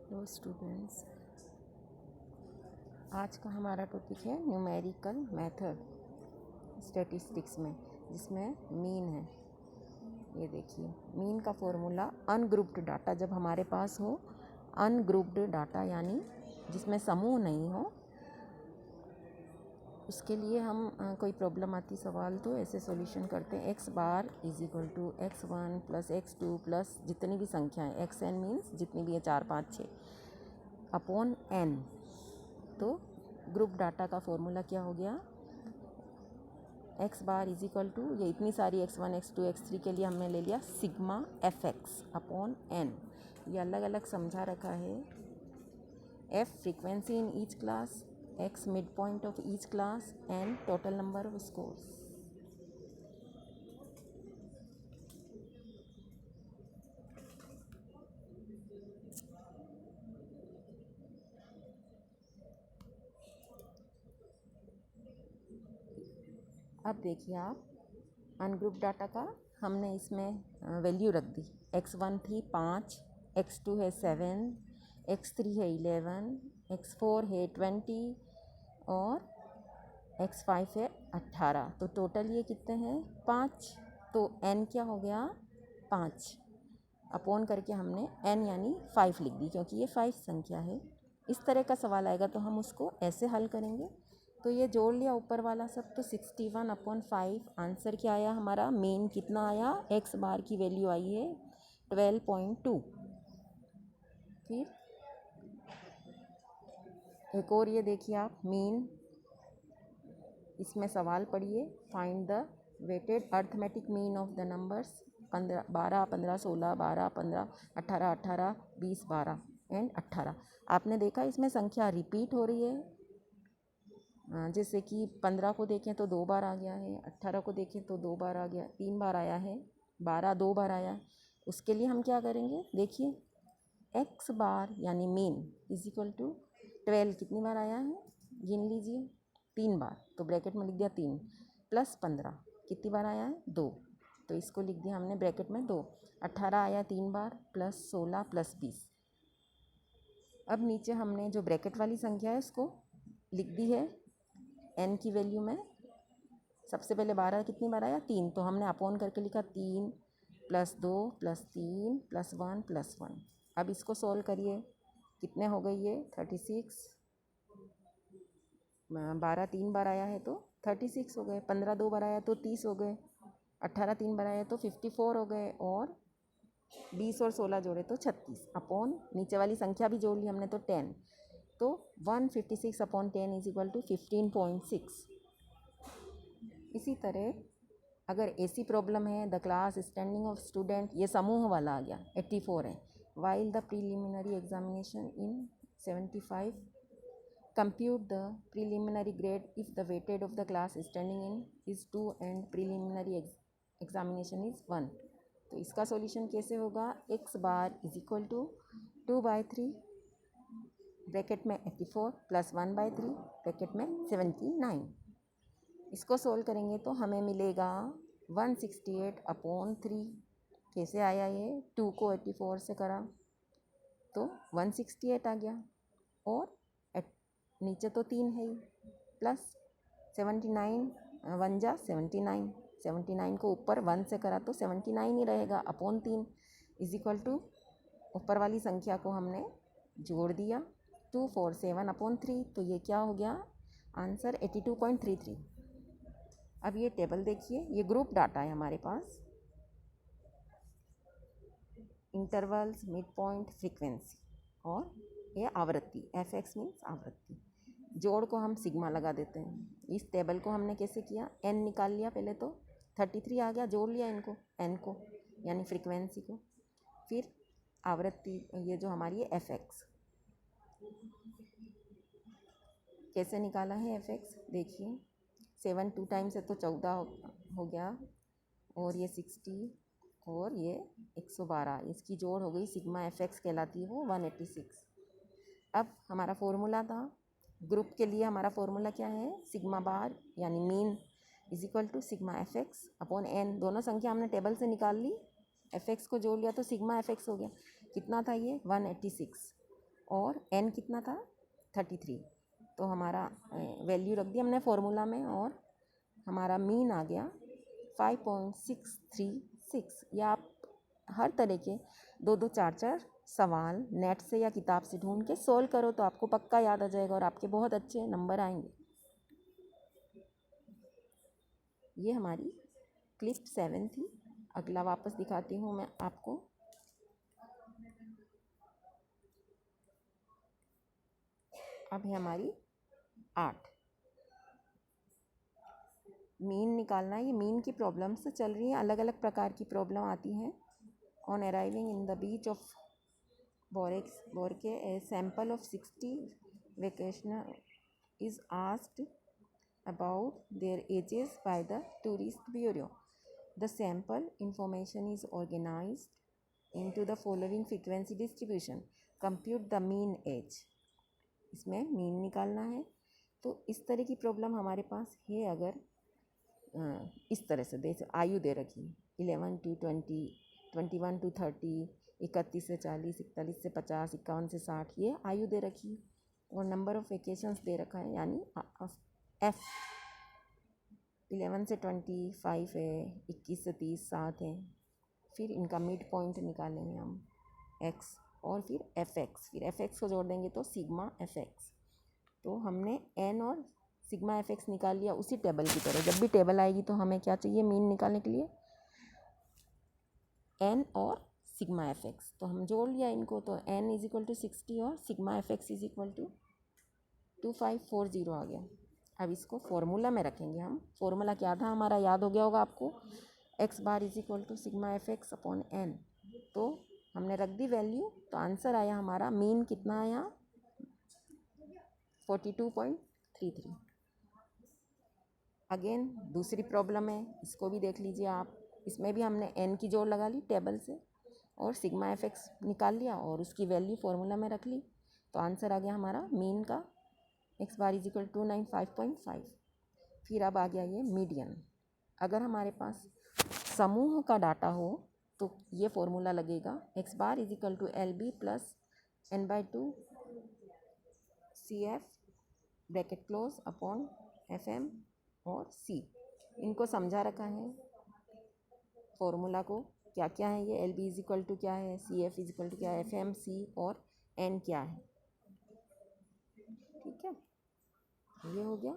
Hello students, आज का हमारा टॉपिक है न्यूमेरिकल मेथड स्टैटिस्टिक्स में, जिसमें मीन है। ये देखिए, मीन का फॉर्मूला अनग्रुप्ड डाटा, जब हमारे पास हो अनग्रुप्ड डाटा यानी जिसमें समूह नहीं हो, उसके लिए हम कोई प्रॉब्लम आती सवाल तो ऐसे सॉल्यूशन करते हैं। X bar is equal to x1 plus x2 plus जितनी भी संख्याएं, एक्स एन मीन्स जितनी भी है 4 5 6 अपॉन n। तो ग्रुप डाटा का फॉर्मूला क्या हो गया? X bar is equal to, ये इतनी सारी x1 x2 x3 के लिए हमने ले लिया सिग्मा fx अपॉन n। ये अलग अलग समझा रखा है। f frequency in each class, x mid point of each class, n total number of scores. अब देखिए आप, अनग्रुप डाटा का हमने इसमें वैल्यू रख दी। x1 थी 5, x2 है 7, x3 है 11, x4 है 20 और x5 है 18। तो टोटल ये कितने हैं? 5। तो n क्या हो गया? 5 अपॉन करके हमने n यानी 5 लिख दी, क्योंकि ये 5 संख्या है। इस तरह का सवाल आएगा तो हम उसको ऐसे हल करेंगे। तो ये जोड़ लिया ऊपर वाला सब, तो 61 अपॉन 5। आंसर क्या आया हमारा? मीन कितना आया? एक्स बार की वैल्यू आई है 12.2। फिर एक और ये देखिए आप, मीन, इसमें सवाल पढ़िए। Find the weighted arithmetic mean of the numbers 12 15 16 12 15 18 18 20 12 and 18। आपने देखा इसमें संख्या रिपीट हो रही है। जैसे कि 15 को देखें तो 2 बार आ गया है, 18 को देखें तो 2 बार आ गया, 3 बार आया है, 12 2 बार आया है। उसके लिए हम क्या करेंगे? देखिए, एक्स बार यानी मीन इज इक्वल टू 12 कितनी बार आया है? गिन लीजिए, 3 बार। तो ब्रैकेट में लिख दिया 3 प्लस 15 कितनी बार आया है? 2। तो इसको लिख दिया हमने ब्रैकेट में 2। 18 आया 3 बार प्लस 16 प्लस 20। अब नीचे हमने जो ब्रैकेट वाली संख्या है उसको लिख दी है n की वैल्यू में। सबसे पहले 12 कितनी बार आया? 3। तो हमने अपॉन करके लिखा 3 प्लस 2 प्लस 3 प्लस 1 प्लस 1। अब इसको सॉल्व करिए, कितने हो गई ये? 36। 12 3 बार आया है तो 36 हो गए, 15 2 बार आया तो 30 हो गए, 18 3 बार आया तो 54 हो गए, और 20 और 16 जोड़े तो 36 अपॉन नीचे वाली संख्या भी जोड़ ली हमने तो 10। तो 156 अपॉन 10 इज इक्वल टू 15.6। इसी तरह अगर ऐसी प्रॉब्लम है, the class standing of student, ये समूह वाला आ गया, 84 है। While the preliminary examination in 75, compute the preliminary grade if the weighted of the class standing in is 2 and preliminary examination is 1। तो इसका सॉल्यूशन कैसे होगा? X bar is equal to 2/3 bracket में 84 प्लस 1/3 ब्रैकेट में 79। इसको solve करेंगे तो हमें मिलेगा 168 अपॉन 3। कैसे आया ये? 2 को 84 से करा तो 168 आ गया, और नीचे तो 3 है ही, प्लस 79 1 जा 79, 79 को ऊपर 1 से करा तो 79 ही रहेगा अपॉन 3 इज इक्वल टू ऊपर वाली संख्या को हमने जोड़ दिया 247 अपॉन 3। तो ये क्या हो गया? आंसर 82.33। अब ये टेबल देखिए, ये ग्रुप डाटा है हमारे पास, इंटरवल्स, मिड पॉइंट, फ्रीक्वेंसी, और ये आवृत्ति, एफ एक्स मीन्स आवृत्ति। जोड़ को हम सिग्मा लगा देते हैं। इस टेबल को हमने कैसे किया? n निकाल लिया पहले, तो 33 आ गया, जोड़ लिया इनको, n को यानी फ्रीक्वेंसी को। फिर आवृत्ति, ये जो हमारी है एफ एक्स, कैसे निकाला है एफ एक्स? देखिए, 7 2 टाइम्स है तो 14 हो गया, और ये 60 और ये 112, इसकी जोड़ हो गई सिग्मा एफ एक्स कहलाती है वो 186। अब हमारा फॉर्मूला था ग्रुप के लिए, हमारा फॉर्मूला क्या है? सिग्मा बार यानी mean is equal to sigma f x upon n। दोनों संख्या हमने टेबल से निकाल ली, एफ एक्स को जोड़ लिया तो सिग्मा एफ एक्स हो गया। कितना था ये? 186। और n कितना था 33, तो हमारा वैल्यू रख दी हमने फॉर्मूला में और हमारा मीन आ गया 5.636। या आप हर तरह के 2-2 4-4 सवाल नेट से या किताब से ढूंढ के सोल्व करो तो आपको पक्का याद आ जाएगा और आपके बहुत अच्छे नंबर आएंगे। ये हमारी क्लिप 7 थी। अगला वापस दिखाती हूँ मैं आपको। अब है हमारी 8, मीन निकालना। ये मीन की प्रॉब्लम्स चल रही हैं, अलग अलग प्रकार की प्रॉब्लम आती हैं। On arriving in the beach of Borke a sample of 60 vacationer is asked about their ages by the Tourist Bureau. The sample information is organized into the following frequency distribution. Compute the mean age. इसमें mean निकालना है। तो इस तरह की problem हमारे पास है। अगर इस तरह से आयु दे रखी 11 to 20, 21 to 30, 31 से 40, 41 से 50, 51 से 60, ये आयु दे रखी है। और नंबर ऑफ वेकेशंस दे रखा है, यानी F 11 से 25 है, 21 से 30 7 है। फिर इनका मिड पॉइंट निकालेंगे हम x और फिर fx, फिर fx को जोड़ देंगे तो सिग्मा fx। तो हमने n और सिग्मा fx निकाल लिया उसी टेबल की तरह। जब भी टेबल आएगी तो हमें क्या चाहिए मीन निकालने के लिए, n और सिग्मा fx। तो हम जोड़ लिया इनको, तो n इज इक्वल टू 60 और sigma fx is equal to 2540 आ गया। अब इसको फॉर्मूला में रखेंगे हम। फॉर्मूला क्या था हमारा, याद हो गया होगा आपको, x bar is equal to sigma fx upon n। तो हमने रख दी वैल्यू, तो आंसर आया हमारा, मीन कितना आया 42.33। अगेन दूसरी प्रॉब्लम है, इसको भी देख लीजिए आप। इसमें भी हमने n की जोड़ लगा ली टेबल से और सिग्मा fx निकाल लिया और उसकी वैल्यू फॉर्मूला में रख ली। तो आंसर आ गया हमारा मीन का x बार इज इक्वल 295.5। फिर अब आ गया ये मीडियन। अगर हमारे पास समूह का डाटा हो तो ये फॉर्मूला लगेगा, x bar is equal to LB plus n/2 CF bracket close upon FM और C। इनको समझा रखा है फॉर्मूला को, क्या क्या है ये, LB इज इक्वल टू क्या है, CF इज इक्वल टू क्या है, FM C और N क्या है। ठीक है, ये हो गया।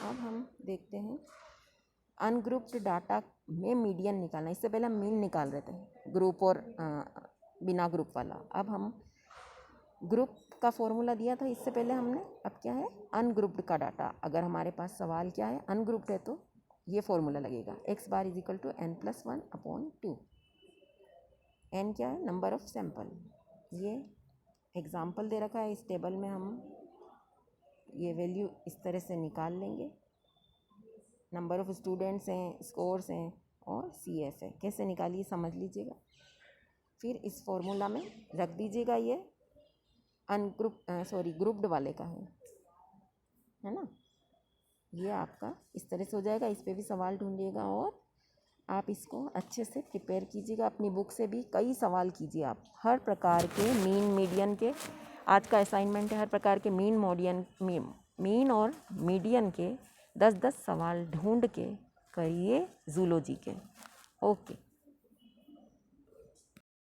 अब हम देखते हैं अनग्रुप्ड डाटा में मीडियन निकालना। इससे पहले हम मीन निकाल रहे थे ग्रुप और बिना ग्रुप वाला। अब हम ग्रुप का फॉर्मूला दिया था इससे पहले हमने, अब क्या है अनग्रुप्ड का डाटा। अगर हमारे पास सवाल क्या है अनग्रुप्ड है तो ये फॉर्मूला लगेगा, x bar is equal to n+1 upon 2। n क्या है, नंबर ऑफ सैंपल। ये एग्जाम्पल दे रखा है, इस टेबल में हम ये वैल्यू इस तरह से निकाल लेंगे। नंबर ऑफ़ स्टूडेंट्स हैं, स्कोर्स हैं और CF है। कैसे निकालिए समझ लीजिएगा। फिर इस फॉर्मूला में रख दीजिएगा, ये ग्रुप्ड वाले का है ना। ये आपका इस तरह से हो जाएगा। इस पे भी सवाल ढूंढिएगा और आप इसको अच्छे से प्रिपेयर कीजिएगा। अपनी बुक से भी कई सवाल कीजिए आप, हर प्रकार के मीन मीडियन के। आज का असाइनमेंट है हर प्रकार के मीन और मीडियन के 10-10 सवाल ढूंढ के करिए जूलॉजी के। ओके।